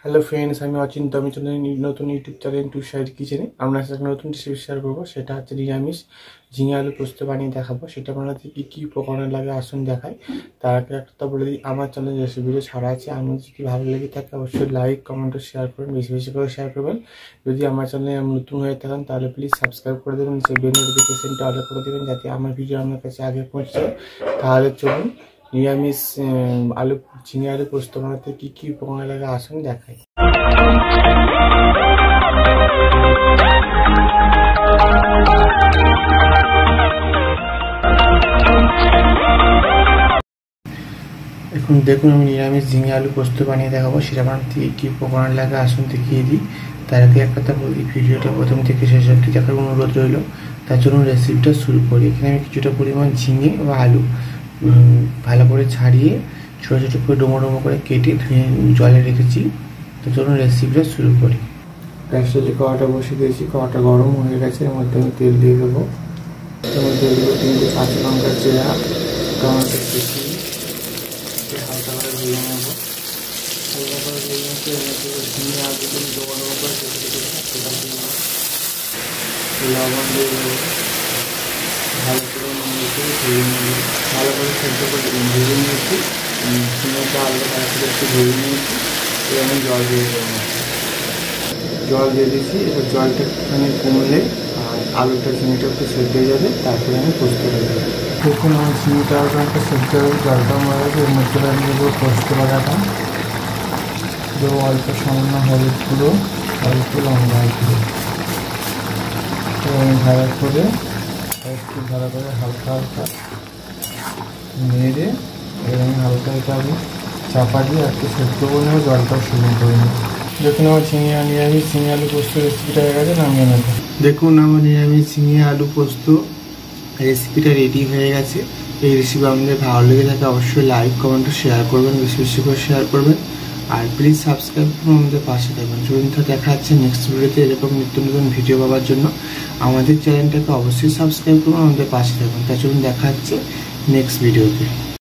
Hello friends, আমি অচিন্ত। আমি চলে নতুন ইউটিউব চ্যানেল টু সাইড কিচেনে আপনার সাথে নতুন রেসিপি শেয়ার করবো। সেটা হচ্ছে নিরামিষ ঝিঙে আলু পোস্ত বানিয়ে দেখাবো। সেটা বানাতে কী কী উপকরণ লাগে আসুন দেখাই। তার আগে একটা বলে দিই, আমার চ্যানেল রেসিপিটা ছাড়া আছে। আমি যদি ভালো লেগে থাকে অবশ্যই লাইক কমেন্ট ও শেয়ার করবেন, বেশি বেশি করে শেয়ার করবেন। যদি আমার চ্যানেলে নতুন হয়ে থাকেন তাহলে প্লিজ সাবস্ক্রাইব করে দেবেন, সেই বেল নোটিফিকেশনটা অল করে দেবেন যাতে আমার ভিডিও আপনার কাছে আগে পৌঁছে। তাহলে চলুন নিরামিষ ঝিঙে আলু পোস্ত বানাতে কী কী উপকরণ লাগে আসুন দেখাই। এখন দেখুন, আমি নিরামিষ ঝিঙে আলু পোস্ত বানিয়ে দেখাবো। সেটা বানাতে কী উপকরণ লাগে আসুন দেখিয়ে দিই। তার আগে এক কথা বলি, ভিডিওটা প্রথম থেকে শেষ অবধি দেখার অনুরোধ রইল। তার জন্য রেসিপিটা শুরু করি। এখানে আমি কিছুটা পরিমাণ ঝিঙে বা আলু ভালো করে ছাড়িয়ে ছোটো ছোটো করে ডোমো ডোমো করে কেটে ধুয়ে জলে রেখেছি। তার জন্য রেসিপিটা শুরু করি। গ্যাসটা যে কড়াটা বসিয়ে দিয়েছি, কড়াটা গরম হয়ে গেছে। এর মধ্যে আমি তেল দিয়ে দেবো। এর মধ্যে দেবো 3টে কাঁচা লঙ্কা চেরা, টমেটো কুচি, হালকা করে ভেজে নেবো। হালকা করে ভেজে নিতে এর মধ্যে ঝিঙে আলুগুলো ডোমো ডোমো করে কেটে কেটে সেটা দিয়ে নেবো। লবণ দিয়ে দেবো, ভালো করে নিয়েছি ভেজে নেবো। ভালো করে সেদ্ধ করে ভেজে নিয়েছি। ঝিঙেটা আলু ভালো করে একটু ভেজে নিয়েছি। এবার আমি জল দিয়ে দেবো। জল দিয়ে দিয়েছি। এবার জলটা একটুখানি কমলে আর আলুটা ঝিঙেটা একটু সেদ্ধ হয়ে যাবে, তারপরে আমি পোস্ত করে দেবো। দেখুন আমার ঝিঙেটা আলুটা সেদ্ধ হয়ে জলটা মারা গেছে। এর মধ্যে আমি দেবো পোস্ত বাটাটা, দেবো অল্প সামান্য হলুদ গুঁড়ো, অল্প লঙ্কা গুঁড়ো। এবং ভালো করে একটু ভালো করে হালকা হালকা নেড়ে এবার আমি হালকা হালকা আমি চাপা দিয়ে একটু সেদ্ধ করে নেবো, জলটাও শুকনো করে নেবো। দেখুন আমার নিরামিষ ঝিঙে আলু পোস্ত রেসিপিটা হয়ে গেছে, নামিয়ে নেবো। দেখুন আমার নিরামিষ ঝিঙে আলু পোস্ত রেসিপিটা রেডি হয়ে গেছে। এই রেসিপি আপনাদের ভালো লেগে থাকে অবশ্যই লাইক কমেন্ট শেয়ার করবেন, বেশি বেশি করে শেয়ার করবেন। আর প্লিজ সাবস্ক্রাইব করে আমাদের পাশে থাকবেন। চলুন দেখা হচ্ছে নেক্সট ভিডিওতে। এরকম নিত্য নতুন ভিডিও পাওয়ার জন্য আমাদের চ্যানেলটাকে অবশ্যই সাবস্ক্রাইব করুন, আমাদের পাশে থাকবেন। তা চলুন দেখা হচ্ছে নেক্সট ভিডিওতে।